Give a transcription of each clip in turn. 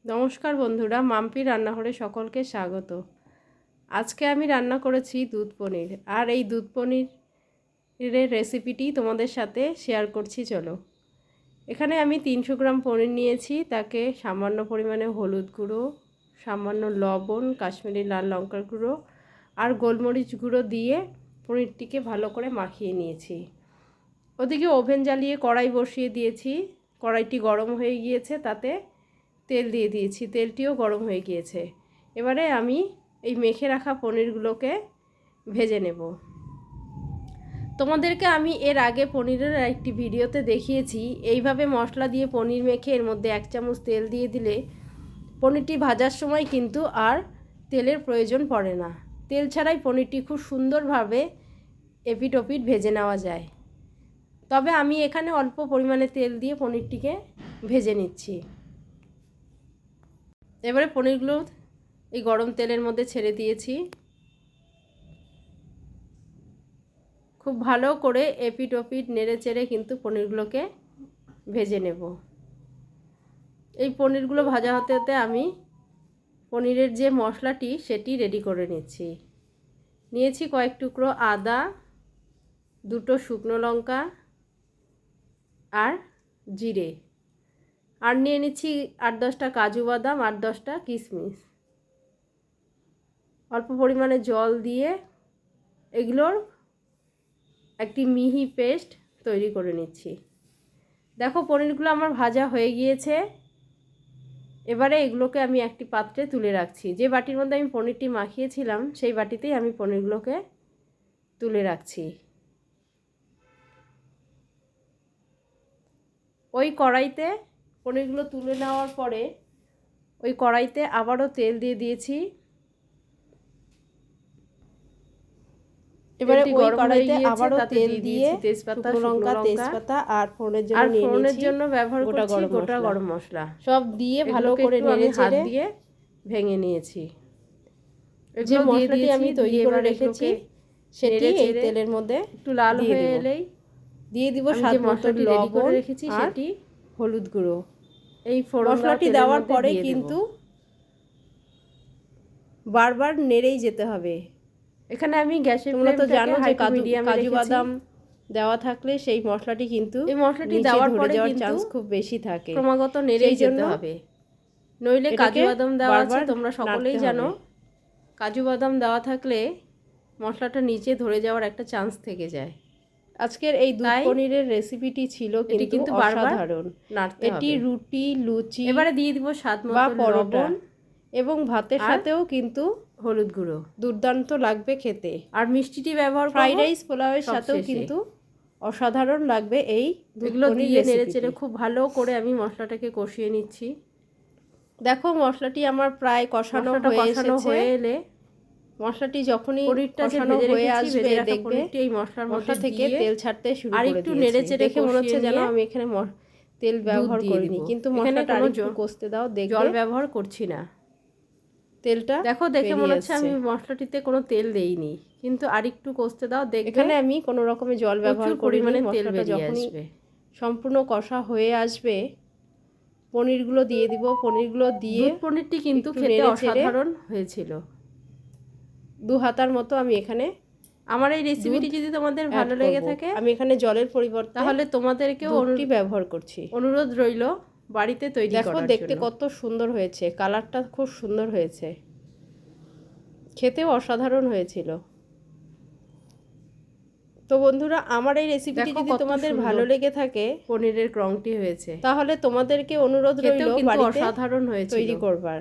নমস্কার বন্ধুরা, মাম্পি রান্নাঘরে সকলকে স্বাগত। আজকে আমি রান্না করেছি দুধ পনির, আর এই দুধ পনিরের রেসিপিটি তোমাদের সাথে শেয়ার করছি। চলো, এখানে আমি 300 গ্রাম পনির নিয়েছি। তাকে সামান্য পরিমাণে হলুদ গুঁড়ো, সামান্য লবণ, কাশ্মীরি লাল লঙ্কার গুঁড়ো আর গোলমরিচ গুঁড়ো দিয়ে পনিরটিকে ভালো করে মাখিয়ে নিয়েছি। ওদিকে ওভেন জ্বালিয়ে কড়াই বসিয়ে দিয়েছি। কড়াইটি গরম হয়ে গিয়েছে, তাতে তেল দিয়ে দিয়েছি। তেলটিও গরম হয়ে গিয়েছে। এবারে আমি এই মেখে রাখা পনিরগুলোকে ভেজে নেব। তোমাদেরকে আমি এর আগে পনিরের একটি ভিডিওতে দেখিয়েছি, এইভাবে মশলা দিয়ে পনির মেখে এর মধ্যে 1 চামচ তেল দিয়ে দিলে পনিরটি ভাজার সময় কিন্তু আর তেলের প্রয়োজন পড়ে না। তেল ছাড়াই পনিরটি খুব সুন্দরভাবে এপিট ওপিট ভেজে নেওয়া যায়। তবে আমি এখানে অল্প পরিমাণে তেল দিয়ে পনিরটিকে ভেজে নিচ্ছি। এবারে পনিরগুলো এই গরম তেলের মধ্যে ছেড়ে দিয়েছি। খুব ভালো করে এপিট ওপিট নেড়ে চেড়ে কিন্তু পনিরগুলোকে ভেজে নেব। এই পনিরগুলো ভাজা হতে হতে আমি পনিরের যে মশলাটি সেটি রেডি করে নিয়েছি কয়েক টুকরো আদা, 2টো শুকনো লঙ্কা আর জিরে, আর নিয়ে নিচ্ছি 8-10টা কাজু বাদাম আর 10টা কিশমিশ। অল্প পরিমাণে জল দিয়ে এগুলোর একটি মিহি পেস্ট তৈরি করে নিচ্ছি। দেখো, পনিরগুলো আমার ভাজা হয়ে গিয়েছে। এবারে এগুলোকে আমি একটি পাত্রে তুলে রাখছি। যে বাটির মধ্যে আমি পনিরটি মাখিয়েছিলাম সেই বাটিতেই আমি পনিরগুলোকে তুলে রাখছি। ওই কড়াইতে পনিরগুলো তুলে নেওয়ার পরে ওই কড়াইতে আবারও তেল দিয়ে দিয়েছি। এবারে ওই কড়াইতে আবারও তেল দিয়ে তেজপাতা, লঙ্কা, তেজপাতা আর ফোড়নের জন্য ব্যবহার করছি গোটা গরম মশলা। সব দিয়ে ভালো করে নেড়ে হাত দিয়ে ভেঙে নিয়েছি। যে মশলাটি আমি তৈরি করে রেখেছি সেটি এই তেলের মধ্যে একটু লাল হয়ে এলেই দিয়ে দিব স্বাদ মতো লবণ রেখেছি সেটি হলুদ গুঁড়ো। এই মশলাটি দেওয়ার পরে কিন্তু বারবার নেড়েই যেতে হবে। এখানে আমি গ্যাসের ফ্লেমটাকে জানো যে কাজু বাদাম দেওয়া থাকলে সেই মশলাটি কিন্তু এই মশলাটি দেওয়ার পরে যাওয়ার চান্স খুব বেশি থাকে। ক্রমাগত নেড়েই যেতে হবে, নইলে কাজু বাদাম দেওয়া আছে তোমরা সকলেই জানো। কাজু বাদাম দেওয়া থাকলে মশলাটা নিচে ধরে যাওয়ার একটা চান্স থেকে যায়। আজকের এই দুধ পনিরের রেসিপিটি ছিল কিন্তু অসাধারণ। এটি রুটি, লুচি, এবারে দিয়ে দিব স্বাদ মতো লবণ এবং ভাতের সাথেও কিন্তু হলুদ গুঁড়ো। দুর্দান্ত লাগবে খেতে। আর মিষ্টিটি ব্যবহার ফ্রাইড রাইস, পোলাওয়ের সাথেও কিন্তু অসাধারণ লাগবে। এই দুধগুলো দিয়ে নেড়ে চেড়ে খুব ভালো করে আমি মশলাটাকে কষিয়ে নিচ্ছি। দেখো, মশলাটি আমার প্রায় কষানো হয়ে এলে মশলাটি যখনই কষানো হয়ে আসবে দেখবে এই মশলার মধ্যে থেকে তেল ছাড়তে শুরু করে দিয়েছে। আর একটু নেড়ে চেড়ে দেখে মনে হচ্ছে যেন আমি এখানে তেল ব্যবহার করিনি, কিন্তু মশলাটা আরেকটু কষতে দাও। জল ব্যবহার করছি না। তেলটা দেখো, দেখে মনে হচ্ছে আমি মশলাটিতে কোনো তেল দেইনি, কিন্তু আরেকটু কষতে দাও। দেখবে এখানে আমি কোনো রকমের জল ব্যবহার করিনি। মশলাটা যখনই সম্পূর্ণ কষা হয়ে আসবে পনিরগুলো দিয়ে দিব। পনিরগুলো দিয়ে পনিরটি কিন্তু খেতে অসাধারণ হয়েছিল। 2 হাতার মতো আমি এখানে। আমার এই রেসিপিটি যদি তোমাদের ভালো লেগে থাকে, আমি এখানে জলের পরিবর্তে তাহলে তোমাদেরকেও দুধটি ব্যবহার করছি। অনুরোধ রইল বাড়িতে তৈরি করার জন্য। দেখো, দেখতে কত সুন্দর হয়েছে, কালারটা খুব সুন্দর হয়েছে, খেতেও অসাধারণ হয়েছিল। তো বন্ধুরা, আমার এই রেসিপিটি যদি তোমাদের ভালো লেগে থাকে, পনিরের ক্রংটি হয়েছে, তাহলে তোমাদেরকে অনুরোধ রইল বাড়িতে অসাধারণ হয়েছে তৈরি করবার।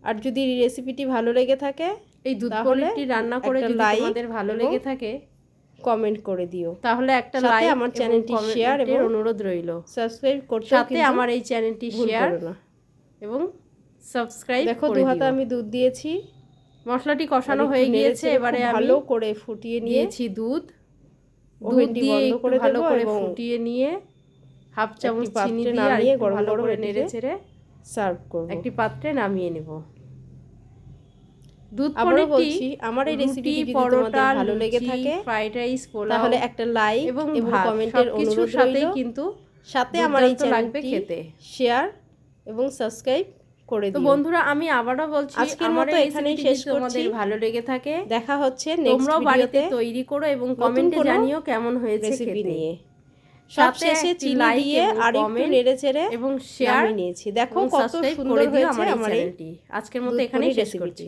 আর যদি রেসিপিটি ভালো লেগে থাকে, এই দুধ পনিরটি রান্না করে যদি তোমাদের ভালো লেগে থাকে, কমেন্ট করে দিও। তাহলে একটা লাইক, আমার চ্যানেলটি শেয়ার এবং অনুরোধ রইল সাবস্ক্রাইব করতে। সাথে আমার এই চ্যানেলটি শেয়ার এবং সাবস্ক্রাইব। দেখো, 2 হাতা আমি দুধ দিয়েছি। মশলাটি কষানো হয়ে গিয়েছে। এবারে আমি ভালো করে ফুটিয়ে নিয়েছি দুধ দিয়ে একটু ভালো করে ফুটিয়ে নিয়ে 1/2 চামচ চিনি দিয়ে নামিয়ে গরম করে নেড়ে চেড়ে সার্ভ করব। একটি পাত্রে নামিয়ে নেব। দুধ পনিরটি আমার এই রেসিপিটি যদি তোমাদের ভালো লেগে থাকে, ফ্রাইড রাইস, পোলাও, তাহলে একটা লাইক এবং কমেন্টের অনুরোধ রইল। কিন্তু সাথে আমার এই চ্যানেলটি খেতে শেয়ার এবং সাবস্ক্রাইব করে দিও। তো বন্ধুরা আমি আবারও বলছি, আজকের মতো এখানেই শেষ করছি। তোমাদের ভালো লেগে থাকে দেখা হচ্ছে নেক্সট ভিডিওতে। তোমরাও বাড়িতে তৈরি করো এবং কমেন্টে জানিও কেমন হয়েছে রেসিপি খেতে। নিয়ে। সব শেষে চিনি দিয়ে আর একটু নেড়েচেড়ে এবং শেয়ার নিয়েছি। দেখো কত সুন্দর হয়েছে আমার এই চ্যানেলটি। আজকের মতো এখানেই শেষ করছি।